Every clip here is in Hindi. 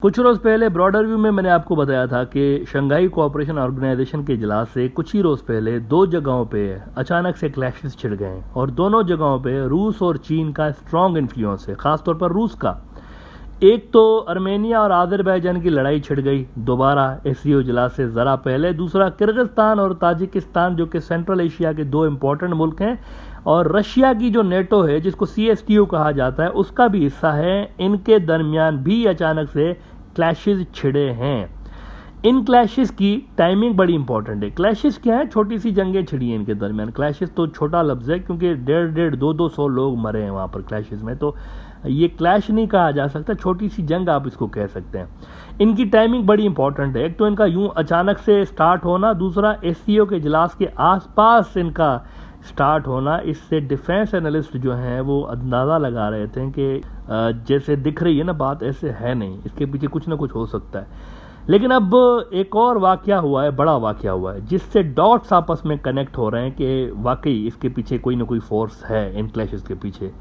कुछ रोज पहले ब्रॉडर व्यू में मैंने आपको बताया था कि शंघाई कोऑपरेशन ऑर्गेनाइजेशन के इजलास से कुछ ही रोज पहले दो जगहों पे अचानक से क्लैशेस छिड़ गए और दोनों जगहों पे रूस और चीन का स्ट्रांग इन्फ्लुएंस है, खासतौर पर रूस का। एक तो आर्मेनिया और अजरबैजान की लड़ाई छिड़ गई दोबारा एससीओ इजलास से जरा पहले। दूसरा किर्गिस्तान और ताजिकिस्तान जो कि सेंट्रल एशिया के दो इंपॉर्टेंट मुल्क हैं, और रशिया की जो नेटो है जिसको CSTO कहा जाता है उसका भी हिस्सा है, इनके दरमियान भी अचानक से क्लैशेस छिड़े हैं। इन क्लैशेस की टाइमिंग बड़ी इंपॉर्टेंट है। क्लैशेस क्या है? छोटी सी जंगें छिड़ी हैं इनके दरमियान। क्लैशेस तो छोटा लफ्ज है क्योंकि 150-200 लोग मरे हैं वहां पर क्लैशेस में, तो ये क्लैश नहीं कहा जा सकता, छोटी सी जंग आप इसको कह सकते हैं। इनकी टाइमिंग बड़ी इंपॉर्टेंट है। एक तो इनका यूं अचानक से स्टार्ट होना, दूसरा SCO के इजलास के आसपास इनका स्टार्ट होना। इससे डिफेंस एनालिस्ट जो हैं वो अंदाज़ा लगा रहे थे कि जैसे दिख रही है ना बात, ऐसे है नहीं, इसके पीछे कुछ ना कुछ हो सकता है। लेकिन अब एक और वाकया हुआ है, बड़ा वाकया हुआ है, जिससे डॉट्स आपस में कनेक्ट हो रहे हैं कि वाकई इसके पीछे कोई ना कोई फोर्स है इन क्लैशेस के पीछे।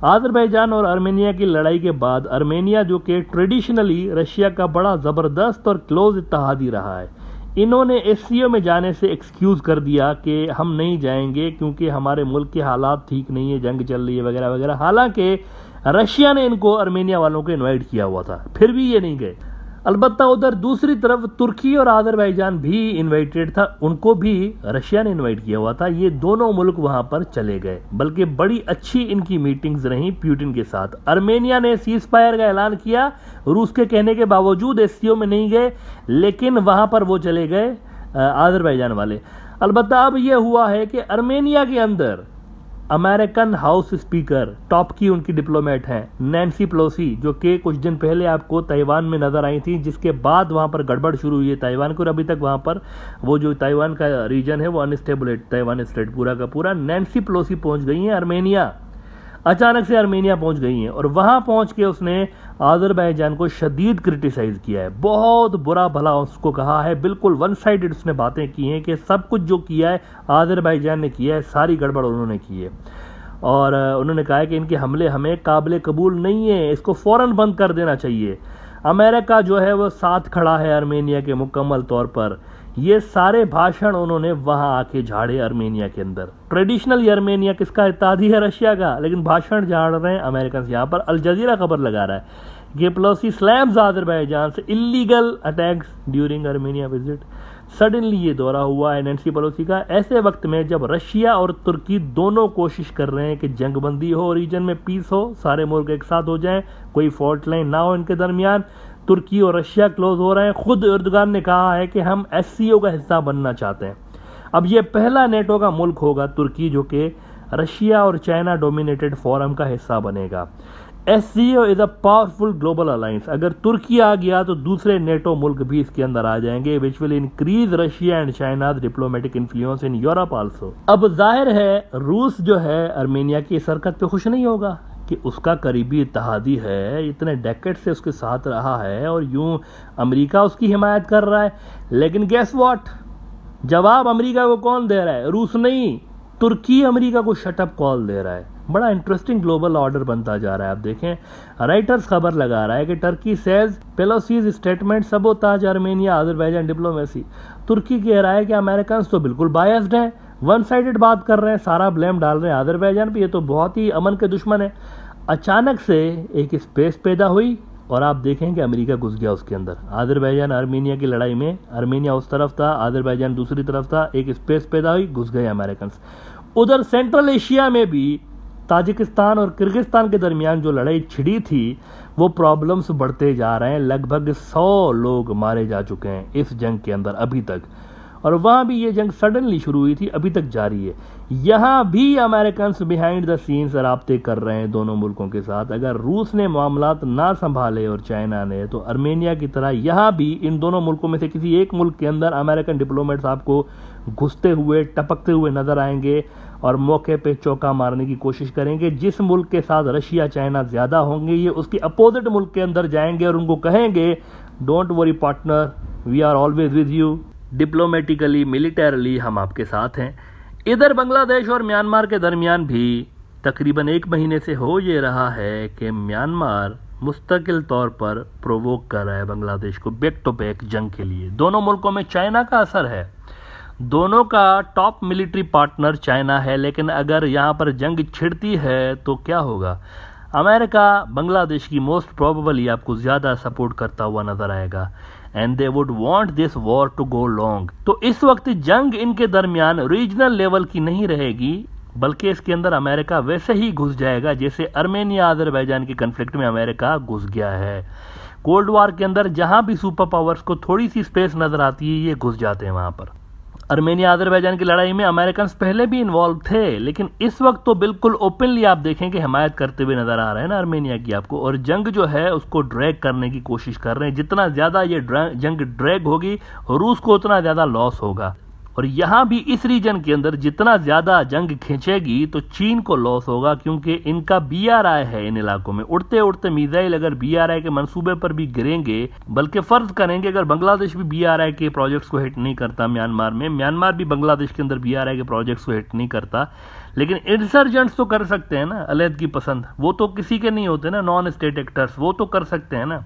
अजरबैजान और आर्मेनिया की लड़ाई के बाद आर्मेनिया जो कि ट्रेडिशनली रशिया का बड़ा ज़बरदस्त और क्लोज इत्तेहादी रहा है, इन्होंने SCO में जाने से एक्सक्यूज़ कर दिया कि हम नहीं जाएंगे क्योंकि हमारे मुल्क के हालात ठीक नहीं है, जंग चल रही है वगैरह वगैरह। हालांकि रशिया ने इनको आर्मेनिया वालों को इनवाइट किया हुआ था, फिर भी ये नहीं गए। अलबत्ता उधर दूसरी तरफ तुर्की और अजरबैजान भी इनवाइटेड था, उनको भी रशिया ने इनवाइट किया हुआ था। ये दोनों मुल्क वहां पर चले गए, बल्कि बड़ी अच्छी इनकी मीटिंग्स रही पुतिन के साथ। आर्मेनिया ने सीज फायर का ऐलान किया, रूस के कहने के बावजूद SCO में नहीं गए, लेकिन वहां पर वो चले गए अजरबैजान वाले। अलबत्ता अब यह हुआ है कि आर्मेनिया के अंदर अमेरिकन हाउस स्पीकर टॉप की उनकी डिप्लोमेट हैं नैन्सी पेलोसी, जो कि कुछ दिन पहले आपको ताइवान में नजर आई थी, जिसके बाद वहां पर गड़बड़ शुरू हुई है ताइवान को, और अभी तक वहां पर वो जो ताइवान का रीजन है वो अनस्टेबल है, ताइवान स्टेट पूरा का पूरा। नैन्सी पेलोसी पहुंच गई हैं आर्मेनिया, अचानक से आर्मेनिया पहुंच गई हैं, और वहां पहुंच के उसने अजरबैजान को शदीद क्रिटिसाइज किया है, बहुत बुरा भला उसको कहा है, बिल्कुल वन साइडेड उसने बातें की हैं कि सब कुछ जो किया है अजरबैजान ने किया है, सारी गड़बड़ उन्होंने की है। और उन्होंने कहा है कि इनके हमले हमें काबिल कबूल नहीं है, इसको फौरन बंद कर देना चाहिए। अमेरिका जो है वो साथ खड़ा है आर्मेनिया के मुकम्मल तौर पर। ये सारे भाषण उन्होंने वहां आके झाड़े आर्मेनिया के अंदर। ट्रेडिशनल आर्मेनिया किसका इत्तेहादी है? रशिया का, लेकिन भाषण झाड़ रहे हैं अमेरिकन। यहाँ पर अल जजीरा खबर लगा रहा है कि पेलोसी स्लैम्स अजरबैजान से illegal attacks during Armenia visit. Suddenly ये दौरा हुआ है नैन्सी पेलोसी का, ऐसे वक्त में जब रशिया और तुर्की दोनों कोशिश कर रहे हैं कि जंगबंदी हो, रीजन में पीस हो, सारे मुल्क एक साथ हो जाएं, कोई फॉल्ट लाइन ना हो इनके दरमियान। तुर्की और रशिया क्लोज हो रहे हैं। खुद एर्दोगान ने कहा है कि हम SCO का हिस्सा बनना चाहते हैं। अब ये पहला नेटो का मुल्क होगा तुर्की जो कि रशिया और चाइना डोमिनेटेड फोरम का हिस्सा बनेगा। SCO is a powerful global alliance. अगर तुर्की आ गया तो दूसरे नेटो मुल्क भी इसके अंदर आ जाएंगे, which will increase Russia and China diplomatic influence in Europe also. अब जाहिर है रूस जो है आर्मेनिया की इस हरकत पे खुश नहीं होगा कि उसका करीबी इत्तेहादी है, इतने डेकेड से उसके साथ रहा है, और यूं अमेरिका उसकी हिमायत कर रहा है। लेकिन गेस व्हाट, जवाब अमेरिका को कौन दे रहा है? रूस नहीं, तुर्की अमेरिका को शटअप कॉल दे रहा है। बड़ा इंटरेस्टिंग ग्लोबल ऑर्डर बनता जा रहा है। आप देखें, राइटर्स खबर लगा रहा है कि Turkey says Pelosi's statement sabotage Armenia Azerbaijan diplomacy. तुर्की कह रहा है कि अमेरिकन तो बिल्कुल बायस्ड हैं, वन साइडेड बात कर रहे हैं, सारा ब्लेम डाल रहे हैं अजरबैजान पे, ये तो बहुत ही अमन के दुश्मन है। अचानक से एक स्पेस पैदा हुई और आप देखें कि अमेरिका घुस गया उसके अंदर। अजरबैजान आर्मेनिया की लड़ाई में आर्मेनिया उस तरफ था, अजरबैजान दूसरी तरफ था, एक स्पेस पैदा हुई, घुस गए अमेरिकन। उधर सेंट्रल एशिया में भी ताजिकिस्तान और किर्गिस्तान के दरमियान जो लड़ाई छिड़ी थी वो प्रॉब्लम्स बढ़ते जा रहे हैं। लगभग 100 लोग मारे जा चुके हैं इस जंग के अंदर अभी तक, और वहां भी ये जंग सडनली शुरू हुई थी, अभी तक जारी है। यहां भी अमेरिकन बिहाइंड द सीन्स राब्ते कर रहे हैं दोनों मुल्कों के साथ। अगर रूस ने मामलात ना संभाले और चाइना ने, तो आर्मेनिया की तरह यहां भी इन दोनों मुल्कों में से किसी एक मुल्क के अंदर अमेरिकन डिप्लोमेट्स आपको घुसते हुए टपकते हुए नजर आएंगे और मौके पे चौका मारने की कोशिश करेंगे। जिस मुल्क के साथ रशिया चाइना ज्यादा होंगे, ये उसके अपोजिट मुल्क के अंदर जाएंगे और उनको कहेंगे don't worry partner, we are always with you, diplomatically militarily हम आपके साथ हैं। इधर बांग्लादेश और म्यांमार के दरमियान भी तकरीबन 1 महीने से हो ये रहा है कि म्यांमार मुस्तकिल तौर पर प्रोवोक कर रहा है बांग्लादेश को बैक टू बैक जंग के लिए। दोनों मुल्कों में चाइना का असर है, दोनों का टॉप मिलिट्री पार्टनर चाइना है, लेकिन अगर यहाँ पर जंग छिड़ती है तो क्या होगा? अमेरिका बांग्लादेश की मोस्ट प्रोबेबली आपको ज़्यादा सपोर्ट करता हुआ नजर आएगा and they would want this war to go long. तो इस वक्त जंग इनके दरमियान रीजनल लेवल की नहीं रहेगी, बल्कि इसके अंदर अमेरिका वैसे ही घुस जाएगा जैसे आर्मेनिया अजरबैजान के कन्फ्लिक्ट में अमेरिका घुस गया है। कोल्ड वॉर के अंदर जहां भी सुपर पावर्स को थोड़ी सी स्पेस नजर आती है, ये घुस जाते हैं वहां पर। आर्मेनिया अजरबैजान की लड़ाई में अमेरिकन पहले भी इन्वॉल्व थे, लेकिन इस वक्त तो बिल्कुल ओपनली आप देखें कि हिमायत करते हुए नजर आ रहे हैं ना आर्मेनिया की आपको, और जंग जो है उसको ड्रैग करने की कोशिश कर रहे हैं। जितना ज्यादा ये जंग ड्रैग होगी रूस को उतना ज्यादा लॉस होगा, और यहां भी इस रीजन के अंदर जितना ज्यादा जंग खींचेगी तो चीन को लॉस होगा, क्योंकि इनका BRI है इन इलाकों में। उड़ते उड़ते मिसाइल अगर BRI के मंसूबे पर भी गिरेंगे, बल्कि फर्ज करेंगे अगर बांग्लादेश भी BRI के प्रोजेक्ट्स को हिट नहीं करता म्यांमार में, म्यांमार भी बांग्लादेश के अंदर BRI के प्रोजेक्ट्स को हिट नहीं करता, लेकिन इंसर्जेंट्स तो कर सकते हैं ना, अलहदगी पसंद, वो तो किसी के नहीं होते ना, नॉन स्टेट एक्टर्स, वो तो कर सकते हैं ना।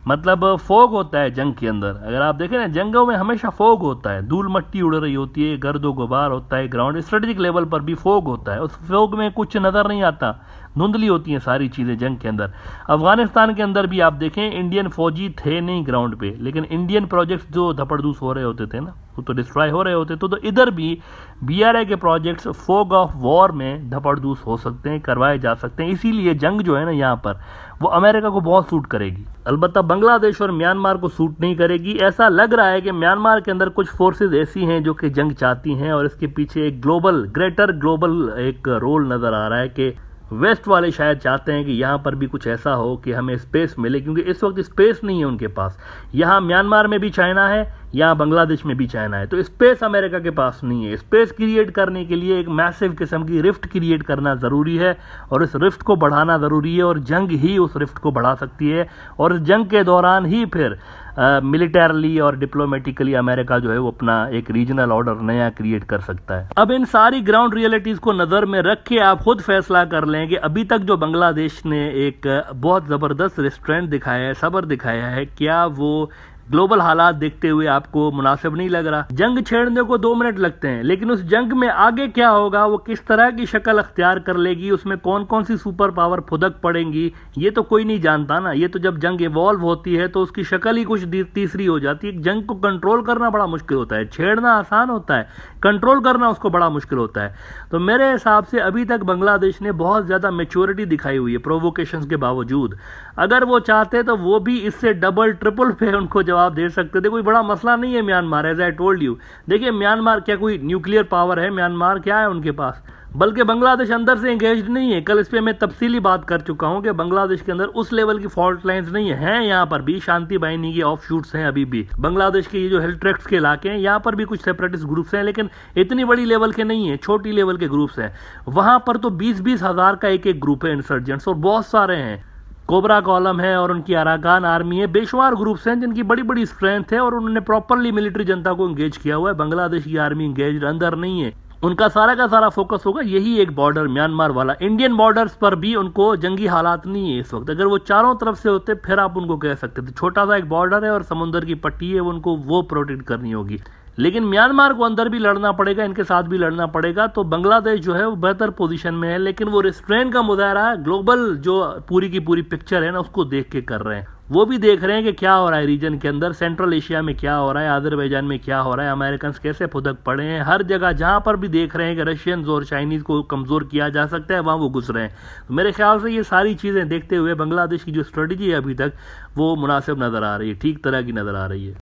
मतलब फोग होता है जंग के अंदर, अगर आप देखें ना जंगों में हमेशा फोग होता है, धूल मट्टी उड़ रही होती है, गर्दो गुबार होता है, ग्राउंड स्ट्रेटेजिक लेवल पर भी फोग होता है, उस फोग में कुछ नजर नहीं आता, धुंधली होती हैं सारी चीजें जंग के अंदर। अफगानिस्तान के अंदर भी आप देखें इंडियन फौजी थे नहीं ग्राउंड पे, लेकिन इंडियन प्रोजेक्ट्स जो धपड़धूस हो रहे होते थे ना, वो तो डिस्ट्रॉय हो रहे होते, तो इधर भी BRI के प्रोजेक्ट्स फोग ऑफ वॉर में धपड़धूस हो सकते हैं, करवाए जा सकते हैं। इसीलिए जंग जो है ना यहाँ पर वो अमेरिका को बहुत सूट करेगी, अलबत्ता बांग्लादेश और म्यांमार को सूट नहीं करेगी। ऐसा लग रहा है कि म्यांमार के अंदर कुछ फोर्सेज ऐसी हैं जो कि जंग चाहती हैं, और इसके पीछे एक ग्रेटर ग्लोबल एक रोल नजर आ रहा है कि वेस्ट वाले शायद चाहते हैं कि यहाँ पर भी कुछ ऐसा हो कि हमें स्पेस मिले, क्योंकि इस वक्त स्पेस नहीं है उनके पास। यहाँ म्यांमार में भी चाइना है, यहाँ बांग्लादेश में भी चाइना है, तो स्पेस अमेरिका के पास नहीं है। स्पेस क्रिएट करने के लिए एक मैसिव किस्म की रिफ्ट क्रिएट करना ज़रूरी है, और इस रिफ्ट को बढ़ाना ज़रूरी है, और जंग ही उस रिफ्ट को बढ़ा सकती है, और इस जंग के दौरान ही फिर मिलिटरली और डिप्लोमेटिकली अमेरिका जो है वो अपना एक रीजनल ऑर्डर नया क्रिएट कर सकता है। अब इन सारी ग्राउंड रियलिटीज को नजर में रख के आप खुद फैसला कर लें कि अभी तक जो बांग्लादेश ने एक बहुत जबरदस्त रिस्ट्रेंट दिखाया है, सब्र दिखाया है, क्या वो ग्लोबल हालात देखते हुए आपको मुनासिब नहीं लग रहा? जंग छेड़ने को 2 मिनट लगते हैं, लेकिन उस जंग में आगे क्या होगा, वो किस तरह की शक्ल अख्तियार कर लेगी, उसमें कौन कौन सी सुपर पावर फुदक पड़ेंगी, ये तो कोई नहीं जानता ना। ये तो जब जंग इवॉल्व होती है तो उसकी शक्ल ही कुछ तीसरी हो जाती है। जंग को कंट्रोल करना बड़ा मुश्किल होता है, छेड़ना आसान होता है, कंट्रोल करना उसको बड़ा मुश्किल होता है। तो मेरे हिसाब से अभी तक बांग्लादेश ने बहुत ज्यादा मैच्योरिटी दिखाई हुई है प्रोवोकेशंस के बावजूद। अगर वो चाहते तो वो भी इससे डबल ट्रिपल पे उनको जवाब दे सकते थे। कोई बड़ा मसला नहीं है Myanmar, as I told you. देखिए म्यांमार क्या कोई न्यूक्लियर पावर है? म्यांमार क्या है उनके पास? बल्कि बांग्लादेश अंदर से एंगेज्ड नहीं है। कल इस पे मैं तफसीली बात कर चुका हूं कि बांग्लादेश के अंदर उस लेवल की फॉल्ट लाइंस नहीं है। यहाँ पर भी शांति बाहिनी की ऑफ शूट्स हैं अभी भी। बांग्लादेश के ये जो हिल ट्रैक्ट्स के इलाके हैं यहाँ पर भी कुछ सेपरेटिस्ट ग्रुप्स हैं, लेकिन इतनी बड़ी लेवल के नहीं है, छोटी लेवल के ग्रुप्स हैं। वहां पर तो 20-20 हजार का एक ग्रुप है इंसर्जेंट्स, और बहुत सारे हैं। कोबरा कॉलम है और उनकी अराकान आर्मी है, बेशुमार ग्रुप्स हैं जिनकी बड़ी बड़ी स्ट्रेंथ है, और उन्होंने प्रॉपरली मिलिट्री जनता को एंगेज किया हुआ है। बांग्लादेश की आर्मी एंगेज अंदर नहीं है। उनका सारा का सारा फोकस होगा यही एक बॉर्डर म्यांमार वाला। इंडियन बॉर्डर्स पर भी उनको जंगी हालात नहीं है इस वक्त। अगर वो चारों तरफ से होते फिर आप उनको कह सकते थे छोटा सा एक बॉर्डर है और समुद्र की पट्टी है, उनको वो प्रोटेक्ट करनी होगी। लेकिन म्यांमार को अंदर भी लड़ना पड़ेगा, इनके साथ भी लड़ना पड़ेगा। तो बांग्लादेश जो है वो बेहतर पोजीशन में है, लेकिन वो रिस्ट्रेन का मुजाहरा ग्लोबल जो पूरी की पूरी पिक्चर है ना उसको देख के कर रहे हैं। वो भी देख रहे हैं कि क्या हो रहा है रीजन के अंदर, सेंट्रल एशिया में क्या हो रहा है, अजरबैजान में क्या हो रहा है, अमेरिकन कैसे फुदक पड़े हैं। हर जगह जहां पर भी देख रहे हैं कि रशियंस और चाइनीज को कमजोर किया जा सकता है वहां वो घुस रहे हैं। तो मेरे ख्याल से ये सारी चीजें देखते हुए बांग्लादेश की जो स्ट्रेटेजी है अभी तक वो मुनासिब नजर आ रही है, ठीक तरह की नजर आ रही है।